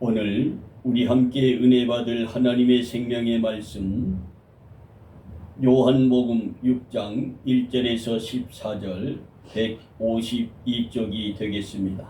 오늘 우리 함께 은혜 받을 하나님의 생명의 말씀 요한복음 6장 1절에서 14절 152쪽이 되겠습니다.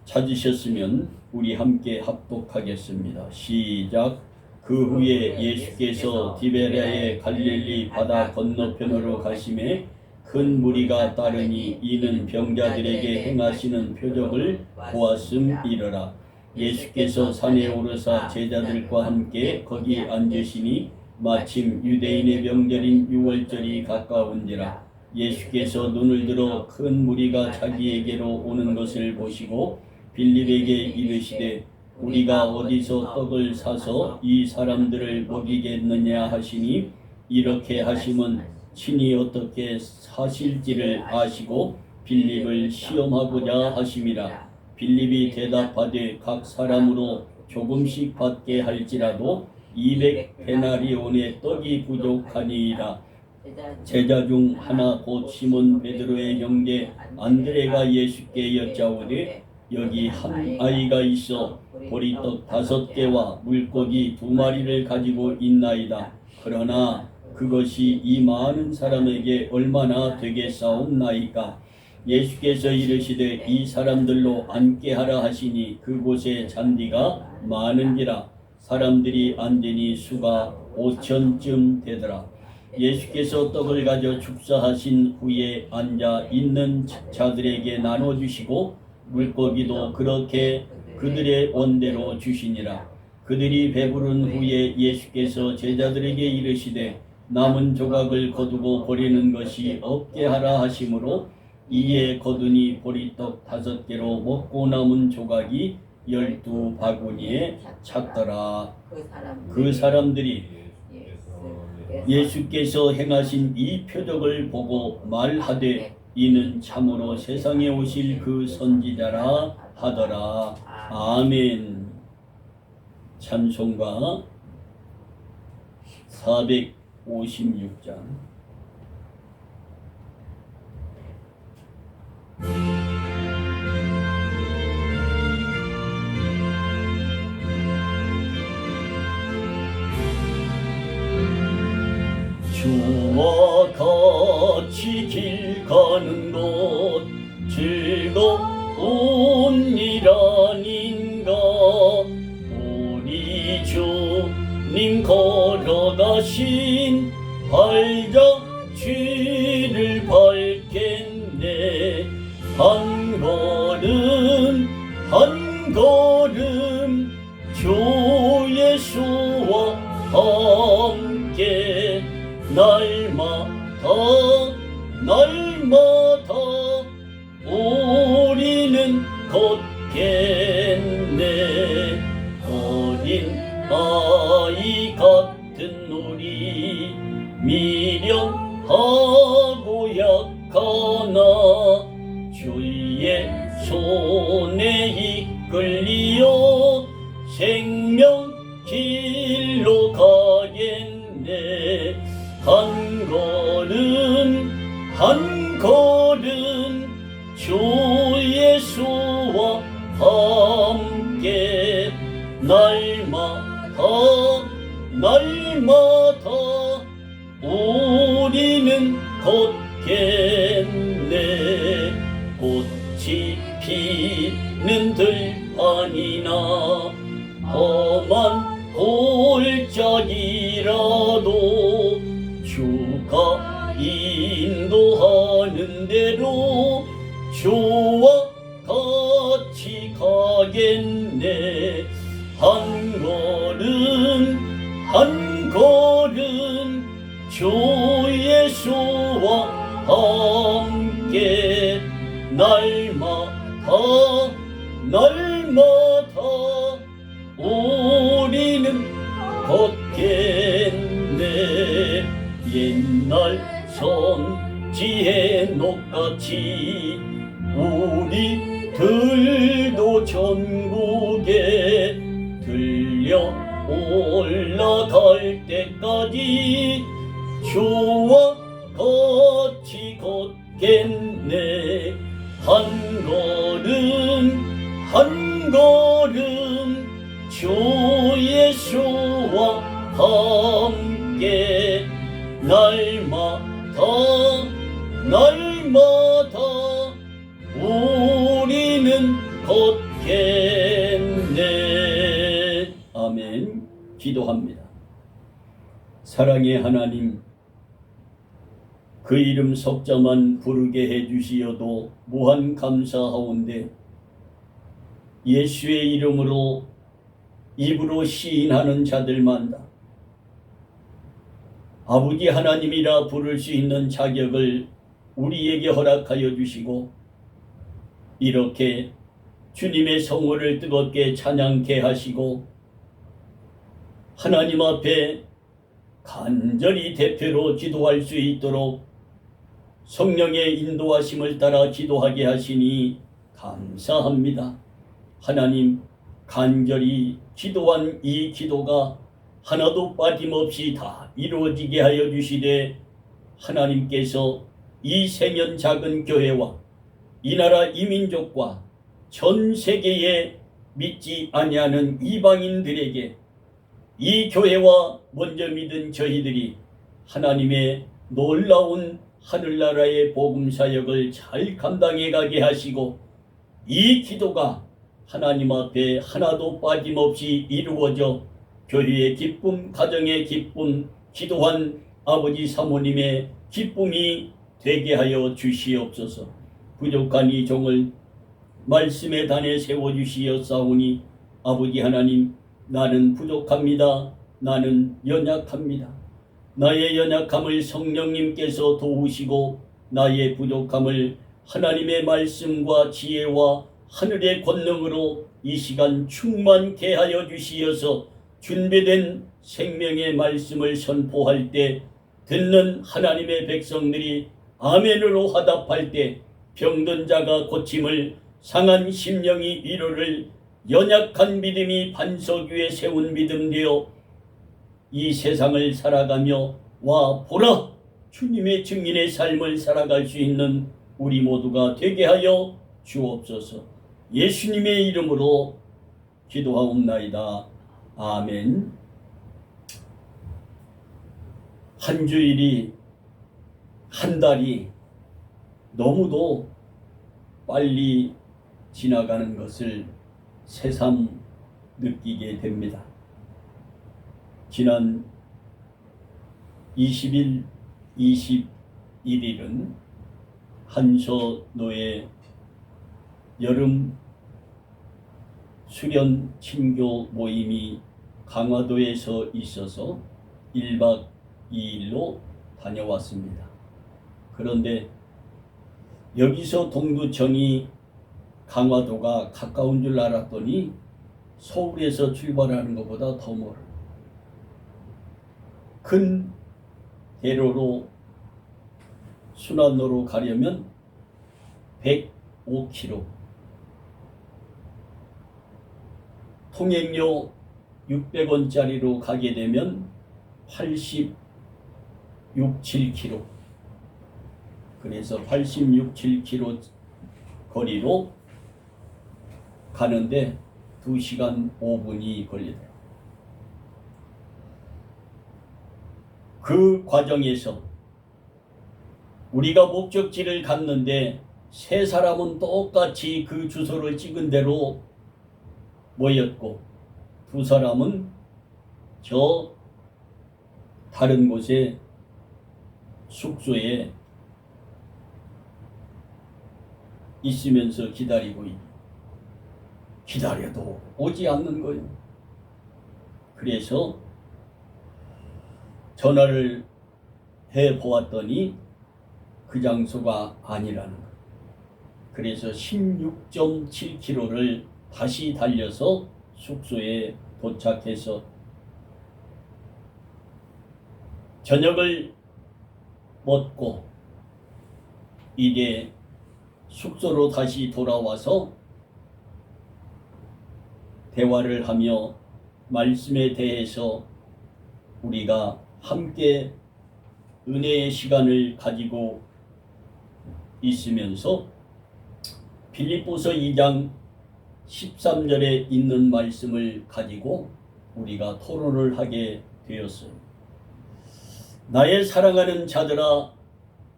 찾으셨으면 우리 함께 합독하겠습니다. 시작. 그 후에 예수께서 디베랴의 갈릴리 바다 건너편으로 가심에 큰 무리가 따르니 이는 병자들에게 행하시는 표적을 보았음이러라. 예수께서 산에 오르사 제자들과 함께 거기 앉으시니 마침 유대인의 명절인 유월절이 가까운지라. 예수께서 눈을 들어 큰 무리가 자기에게로 오는 것을 보시고 빌립에게 이르시되 우리가 어디서 떡을 사서 이 사람들을 먹이겠느냐 하시니 이렇게 하심은 친히 어떻게 사실지를 아시고 빌립을 시험하고자 하심이라. 빌립이 대답하되 각 사람으로 조금씩 받게 할지라도 200데나리온의 떡이 부족하니이다. 제자 중 하나 곧 시몬 베드로의 형제 안드레가 예수께 여짜오되 여기 한 아이가 있어 보리떡 5개와 물고기 2마리를 가지고 있나이다. 그러나 그것이 이 많은 사람에게 얼마나 되겠사옵나이까. 예수께서 이르시되 이 사람들로 앉게 하라 하시니 그곳에 잔디가 많은지라. 사람들이 앉으니 수가 5,000쯤 되더라. 예수께서 떡을 가져 축사하신 후에 앉아 있는 자들에게 나눠주시고 물고기도 그렇게 그들의 원대로 주시니라. 그들이 배부른 후에 예수께서 제자들에게 이르시되 남은 조각을 거두고 버리는 것이 없게 하라 하시므로 이에 거두니 보리떡 5개로 먹고 남은 조각이 12바구니에 찼더라. 그 사람들이 예수께서 행하신 이 표적을 보고 말하되 이는 참으로 세상에 오실 그 선지자라 하더라. 아멘. 찬송가 456장. 주와 같이 길 가는 것 즐거운 일 아닌가. 우리 주님 걸어가신 발자취를 밟겠네. 한 걸음 한 걸음 주 예수와 함께 날마다 날마다 우리는 걷겠네. 어린 아이 같은 우리 미련하고 약하나 주의 손에 이끌리어 생명 길로 가겠네. 한 걸음 한 걸음 주 예수와 함께 날마다 날마다 우리는 걷겠네. 꽃이 피는 들판이나 험한 골짜기라도 주가 인도하는 대로 주와 같이 가겠네. 한 걸음 한 걸음 주 예수와 함께 날마다 날마다 우리는 걷겠네. 옛날 선지의 녹같이 우리들도 전국에 들려 올라갈 때까지 주와 같이 걷겠네. 한 걸음 한 걸음 주 예수와 함께 날마다 우리는 걷겠네. 아멘. 기도합니다. 사랑의 하나님, 그 이름 석자만 부르게 해주시어도 무한 감사하온데 예수의 이름으로 입으로 시인하는 자들만다 아버지 하나님이라 부를 수 있는 자격을 우리에게 허락하여 주시고 이렇게 주님의 성호를 뜨겁게 찬양케 하시고 하나님 앞에 간절히 대표로 기도할 수 있도록 성령의 인도하심을 따라 기도하게 하시니 감사합니다. 하나님, 간절히 기도한 이 기도가 하나도 빠짐없이 다 이루어지게 하여 주시되 하나님께서 이 생연 작은 교회와 이 나라 이민족과 전 세계에 믿지 아니하는 이방인들에게 이 교회와 먼저 믿은 저희들이 하나님의 놀라운 하늘나라의 복음사역을 잘 감당해 가게 하시고 이 기도가 하나님 앞에 하나도 빠짐없이 이루어져 교회의 기쁨, 가정의 기쁨, 기도한 아버지 사모님의 기쁨이 되게 하여 주시옵소서. 부족한 이 종을 말씀의 단에 세워주시었사오니 아버지 하나님, 나는 부족합니다. 나는 연약합니다. 나의 연약함을 성령님께서 도우시고 나의 부족함을 하나님의 말씀과 지혜와 하늘의 권능으로 이 시간 충만케 하여 주시어서 준비된 생명의 말씀을 선포할 때 듣는 하나님의 백성들이 아멘으로 화답할 때 병든 자가 고침을, 상한 심령이 위로를, 연약한 믿음이 반석 위에 세운 믿음 되어 이 세상을 살아가며 와 보라 주님의 증인의 삶을 살아갈 수 있는 우리 모두가 되게 하여 주옵소서. 예수님의 이름으로 기도하옵나이다. 아멘. 한 주일이, 한 달이 너무도 빨리 지나가는 것을 새삼 느끼게 됩니다. 지난 20일, 21일은 한서노의 여름 수련 친교 모임이 강화도에서 있어서 1박 2일로 다녀왔습니다. 그런데 여기서 동두천이 강화도가 가까운 줄 알았더니 서울에서 출발하는 것보다 더 멀어요. 큰 대로로 순환로로 가려면 105km, 통행료 600원짜리로 가게 되면 86, 7km, 그래서 86, 7km 거리로 가는데 2시간 5분이 걸려요. 그 과정에서 우리가 목적지를 갔는데 세 사람은 똑같이 그 주소를 찍은 대로 모였고 두 사람은 저 다른 곳에 숙소에 있으면서 기다려도 오지 않는 거예요. 그래서 전화를 해보았더니 그 장소가 아니라는 거예요. 그래서 16.7km를 다시 달려서 숙소에 도착해서 저녁을 먹고 이제 숙소로 다시 돌아와서 대화를 하며 말씀에 대해서 우리가 함께 은혜의 시간을 가지고 있으면서 빌립보서 2장 13절에 있는 말씀을 가지고 우리가 토론을 하게 되었어요. 나의 사랑하는 자들아,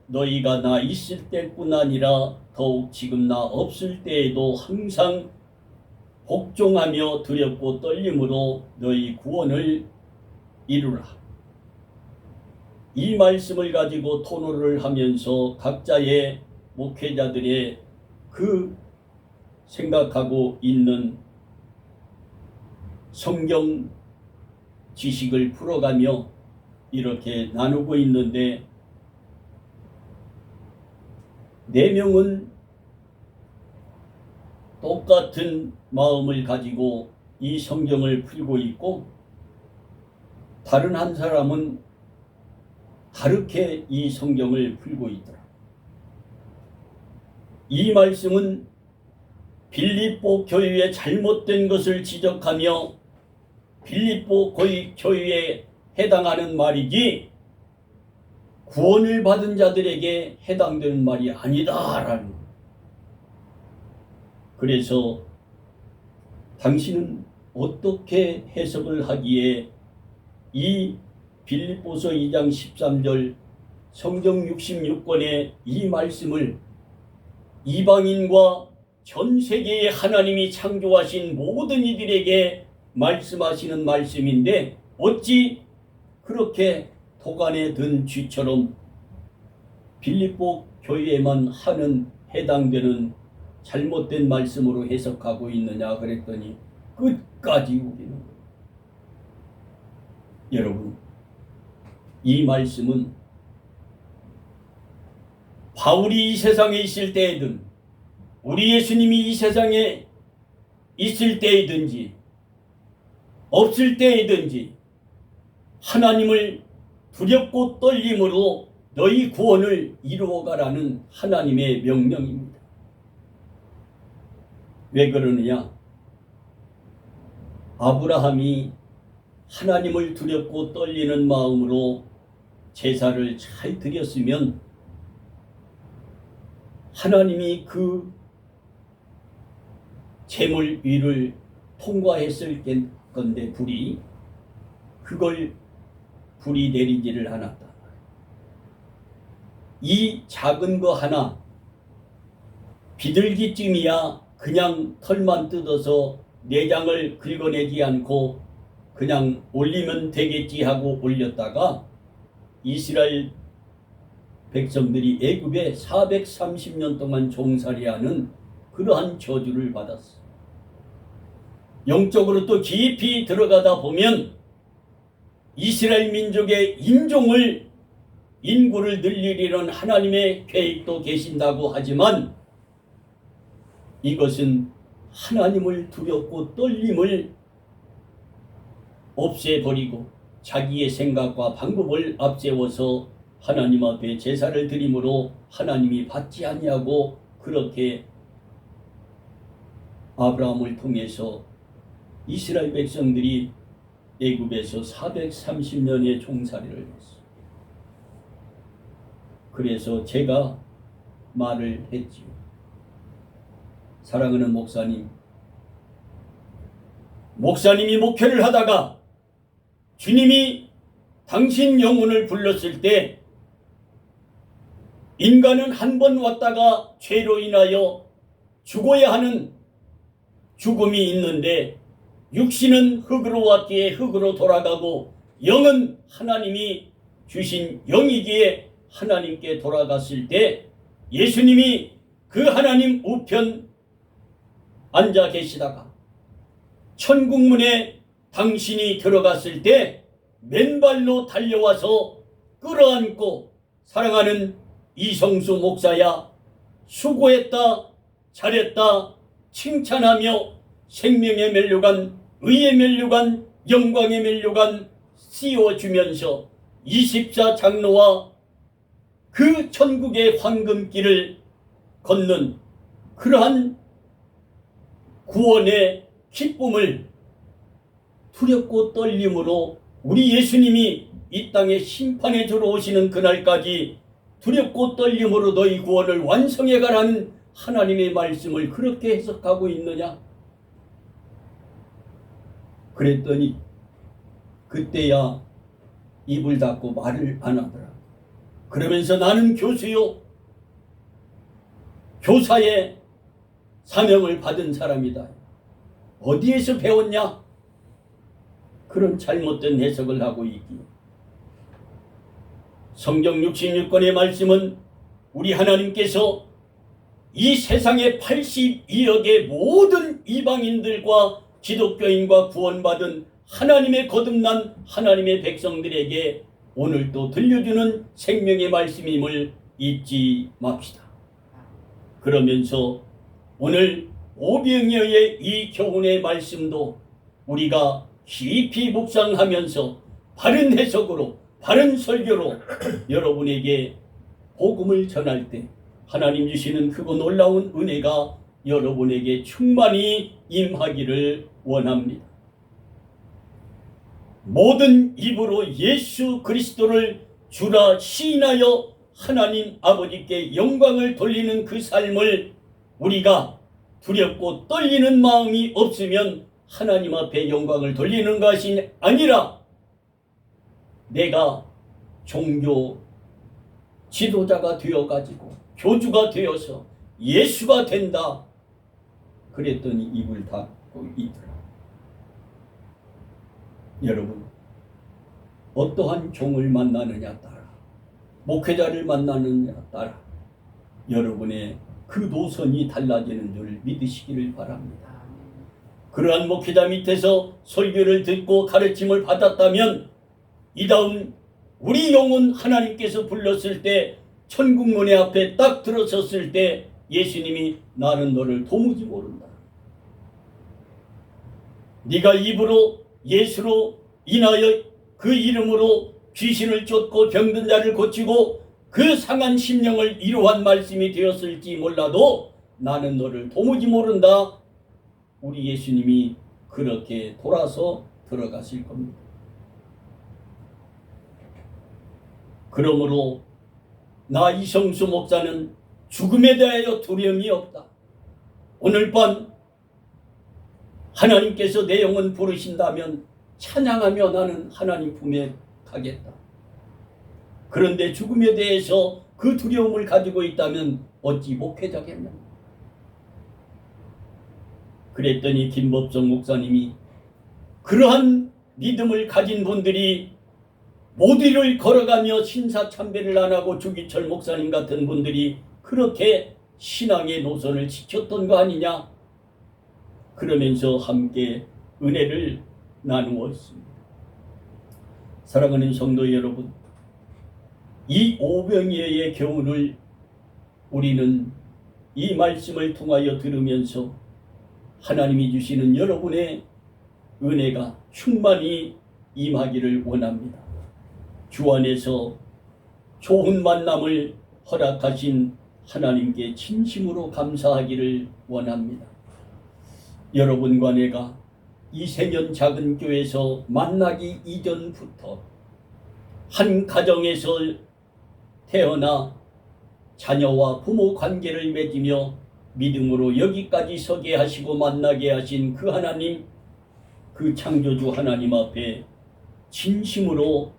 너희가 나 있을 때뿐 아니라 더욱 지금 나 없을 때에도 항상 복종하며 두렵고 떨림으로 너희 구원을 이루라. 이 말씀을 가지고 토론을 하면서 각자의 목회자들의 그 생각하고 있는 성경 지식을 풀어가며 이렇게 나누고 있는데, 4명은 똑같은 마음을 가지고 이 성경을 풀고 있고, 다른 한 사람은 다르게 이 성경을 풀고 있더라. 이 말씀은 빌립보 교회의 잘못된 것을 지적하며 빌립보 교회에 해당하는 말이지 구원을 받은 자들에게 해당되는 말이 아니다라는. 그래서 당신은 어떻게 해석을 하기에 이 빌립보서 2장 13절 성경 66권의 이 말씀을 이방인과 전 세계의 하나님이 창조하신 모든 이들에게 말씀하시는 말씀인데 어찌 그렇게 도간에 든 쥐처럼 빌립보 교회에만 하는 해당되는 잘못된 말씀으로 해석하고 있느냐 그랬더니 끝까지 우기는 거예요. 여러분, 이 말씀은 바울이 이 세상에 있을 때에든 우리 예수님이 이 세상에 있을 때이든지 없을 때이든지 하나님을 두렵고 떨림으로 너희 구원을 이루어가라는 하나님의 명령입니다. 왜 그러느냐? 아브라함이 하나님을 두렵고 떨리는 마음으로 제사를 잘 드렸으면 하나님이 그 제물 위를 통과했을 건데 불이 내리지를 않았다. 이 작은 거 하나 비둘기쯤이야 그냥 털만 뜯어서 내장을 긁어내지 않고 그냥 올리면 되겠지 하고 올렸다가 이스라엘 백성들이 애굽에 430년 동안 종살이하는 그러한 저주를 받았어. 영적으로 또 깊이 들어가다 보면 이스라엘 민족의 인구를 늘리려는 하나님의 계획도 계신다고 하지만 이것은 하나님을 두렵고 떨림을 없애버리고 자기의 생각과 방법을 앞세워서 하나님 앞에 제사를 드림으로 하나님이 받지 아니하고 그렇게 아브라함을 통해서 이스라엘 백성들이 애굽에서 430년의 종살이를 했습니다. 그래서 제가 말을 했지요. 사랑하는 목사님이 목회를 하다가 주님이 당신 영혼을 불렀을 때 인간은 한 번 왔다가 죄로 인하여 죽어야 하는 죽음이 있는데 육신은 흙으로 왔기에 흙으로 돌아가고 영은 하나님이 주신 영이기에 하나님께 돌아갔을 때 예수님이 그 하나님 우편 앉아 계시다가 천국문에 당신이 들어갔을 때 맨발로 달려와서 끌어안고 사랑하는 이성수 목사야 수고했다 잘했다 칭찬하며 생명의 면류관 의의 면류관 영광의 면류관 씌워주면서 24장로와 그 천국의 황금길을 걷는 그러한 구원의 기쁨을 두렵고 떨림으로 우리 예수님이 이 땅에 심판에 들어오시는 그날까지 두렵고 떨림으로 너희 구원을 완성해 가라는 하나님의 말씀을 그렇게 해석하고 있느냐? 그랬더니 그때야 입을 닫고 말을 안 하더라. 그러면서 나는 교수요, 교사의 사명을 받은 사람이다. 어디에서 배웠냐? 그런 잘못된 해석을 하고 있기에 성경 66권의 말씀은 우리 하나님께서 이 세상의 82억의 모든 이방인들과 기독교인과 구원받은 하나님의 거듭난 하나님의 백성들에게 오늘도 들려주는 생명의 말씀임을 잊지 맙시다. 그러면서 오늘 오병이어의 이 교훈의 말씀도 우리가 깊이 묵상하면서 바른 해석으로, 바른 설교로 여러분에게 복음을 전할 때 하나님 주시는 크고 놀라운 은혜가 여러분에게 충만히 임하기를 원합니다. 모든 입으로 예수 그리스도를 주라 시인하여 하나님 아버지께 영광을 돌리는 그 삶을 우리가 두렵고 떨리는 마음이 없으면 하나님 앞에 영광을 돌리는 것이 아니라 내가 종교 지도자가 되어가지고 교주가 되어서 예수가 된다 그랬더니 입을 닫고 있더라. 여러분, 어떠한 종을 만나느냐 따라, 목회자를 만나느냐 따라 여러분의 그 노선이 달라지는 줄 믿으시기를 바랍니다. 그러한 목회자 밑에서 설교를 듣고 가르침을 받았다면 이 다음 우리 영혼 하나님께서 불렀을 때 천국 문의 앞에 딱 들어섰을 때 예수님이 나는 너를 도무지 모른다. 네가 입으로 예수로 인하여 그 이름으로 귀신을 쫓고 병든 자를 고치고 그 상한 심령을 이루한 말씀이 되었을지 몰라도 나는 너를 도무지 모른다. 우리 예수님이 그렇게 돌아서 들어가실 겁니다. 그러므로 나 이성수 목사는 죽음에 대하여 두려움이 없다. 오늘 밤 하나님께서 내 영혼 부르신다면 찬양하며 나는 하나님 품에 가겠다. 그런데 죽음에 대해서 그 두려움을 가지고 있다면 어찌 목회자겠느냐. 그랬더니 김법성 목사님이 그러한 믿음을 가진 분들이 모두를 걸어가며 신사참배를 안 하고 주기철 목사님 같은 분들이 그렇게 신앙의 노선을 지켰던 거 아니냐. 그러면서 함께 은혜를 나누었습니다. 사랑하는 성도 여러분, 이 오병이어의 교훈을 우리는 이 말씀을 통하여 들으면서 하나님이 주시는 여러분의 은혜가 충만히 임하기를 원합니다. 주 안에서 좋은 만남을 허락하신 하나님께 진심으로 감사하기를 원합니다. 여러분과 내가 이세년 작은 교회에서 만나기 이전부터 한 가정에서 태어나 자녀와 부모 관계를 맺으며 믿음으로 여기까지 서게 하시고 만나게 하신 그 하나님, 그 창조주 하나님 앞에 진심으로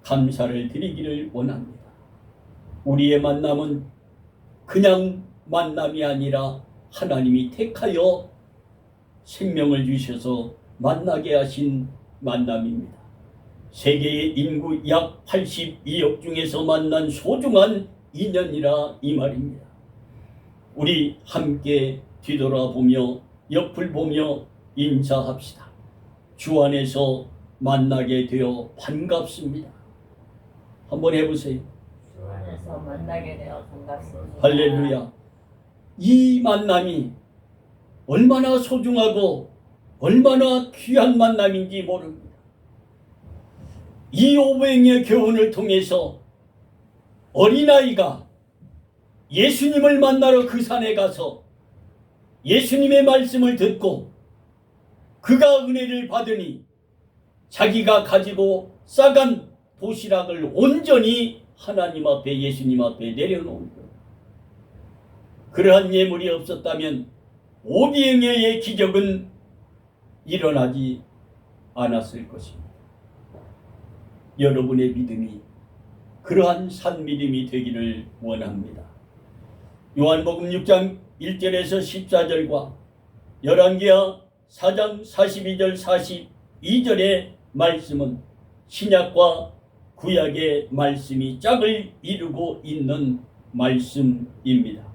감사를 드리기를 원합니다. 우리의 만남은 그냥 만남이 아니라 하나님이 택하여 생명을 주셔서 만나게 하신 만남입니다. 세계의 인구 약 82억 중에서 만난 소중한 인연이라 이 말입니다. 우리 함께 뒤돌아보며 옆을 보며 인사합시다. 주 안에서 만나게 되어 반갑습니다. 한번 해보세요. 주 안에서 만나게 되어 반갑습니다. 할렐루야. 이 만남이 얼마나 소중하고 얼마나 귀한 만남인지 모릅니다. 이 오병이어 교훈을 통해서 어린아이가 예수님을 만나러 그 산에 가서 예수님의 말씀을 듣고 그가 은혜를 받으니 자기가 가지고 싸간 도시락을 온전히 하나님 앞에 예수님 앞에 내려놓은 것. 그러한 예물이 없었다면 오병이어의 기적은 일어나지 않았을 것입니다. 여러분의 믿음이 그러한 산믿음이 되기를 원합니다. 요한복음 6장 1절에서 14절과 열왕기하 4장 42절 42절의 말씀은 신약과 구약의 말씀이 짝을 이루고 있는 말씀입니다.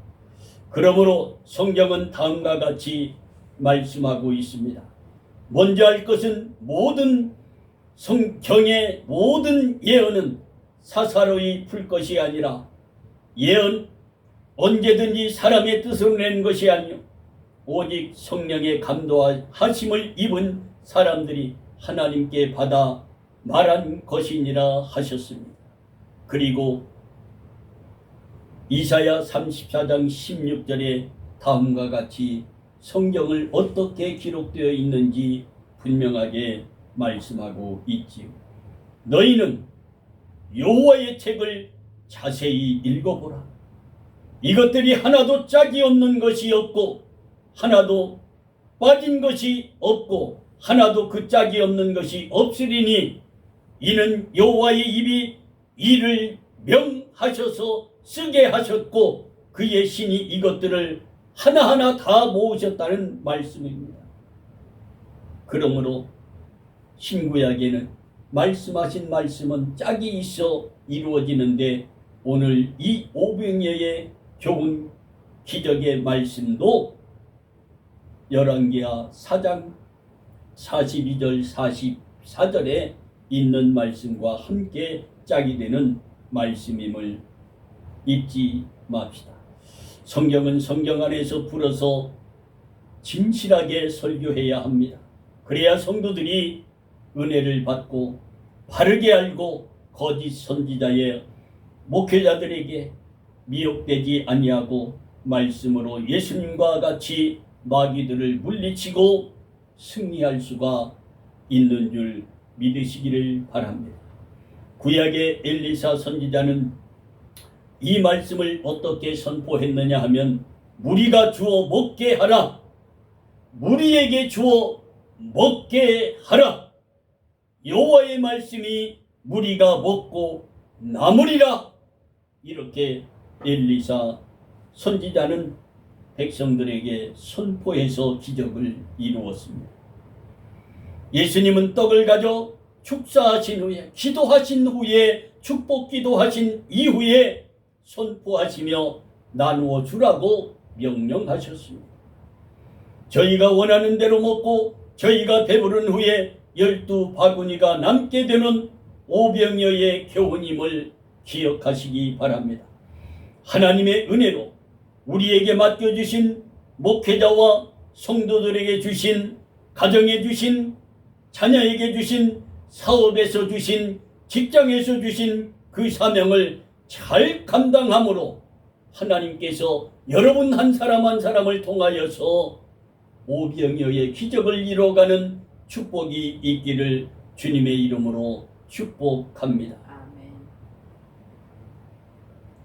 그러므로 성경은 다음과 같이 말씀하고 있습니다. 먼저 할 것은 모든 성경의 모든 예언은 사사로이 풀 것이 아니라 예언 언제든지 사람의 뜻으로 낸 것이 아니요 오직 성령의 감동하심을 입은 사람들이 하나님께 받아 말한 것이니라 하셨습니다. 그리고 이사야 34장 16절에 다음과 같이 성경을 어떻게 기록되어 있는지 분명하게 말씀하고 있지요. 너희는 여호와의 책을 자세히 읽어보라. 이것들이 하나도 짝이 없는 것이 없고 하나도 빠진 것이 없고 하나도 그 짝이 없는 것이 없으리니 이는 여호와의 입이 이를 명하셔서 쓰게 하셨고 그의 신이 이것들을 하나하나 다 모으셨다는 말씀입니다. 그러므로 신구약에는 말씀하신 말씀은 짝이 있어 이루어지는데 오늘 이 오병이어의 좋은 기적의 말씀도 열왕기하 4장 42절 44절에 있는 말씀과 함께 짝이 되는 말씀임을 잊지 맙시다. 성경은 성경 안에서 풀어서 진실하게 설교해야 합니다. 그래야 성도들이 은혜를 받고 바르게 알고 거짓 선지자의 목회자들에게 미혹되지 아니하고 말씀으로 예수님과 같이 마귀들을 물리치고 승리할 수가 있는 줄 믿으시기를 바랍니다. 구약의 엘리사 선지자는 이 말씀을 어떻게 선포했느냐 하면 무리가 주어 먹게 하라. 무리에게 주어 먹게 하라. 여호와의 말씀이 무리가 먹고 남으리라. 이렇게 엘리사 선지자는 백성들에게 선포해서 기적을 이루었습니다. 예수님은 떡을 가져 축사하신 후에 기도하신 후에 축복 기도하신 이후에 선포하시며 나누어 주라고 명령하셨습니다. 저희가 원하는 대로 먹고 저희가 배부른 후에 12바구니가 남게 되는 오병이어의 교훈임을 기억하시기 바랍니다. 하나님의 은혜로 우리에게 맡겨주신 목회자와 성도들에게 주신 가정에 주신 자녀에게 주신 사업에서 주신 직장에서 주신 그 사명을 잘 감당함으로 하나님께서 여러분 한 사람 한 사람을 통하여서 오병이어의 기적을 이뤄가는 축복이 있기를 주님의 이름으로 축복합니다.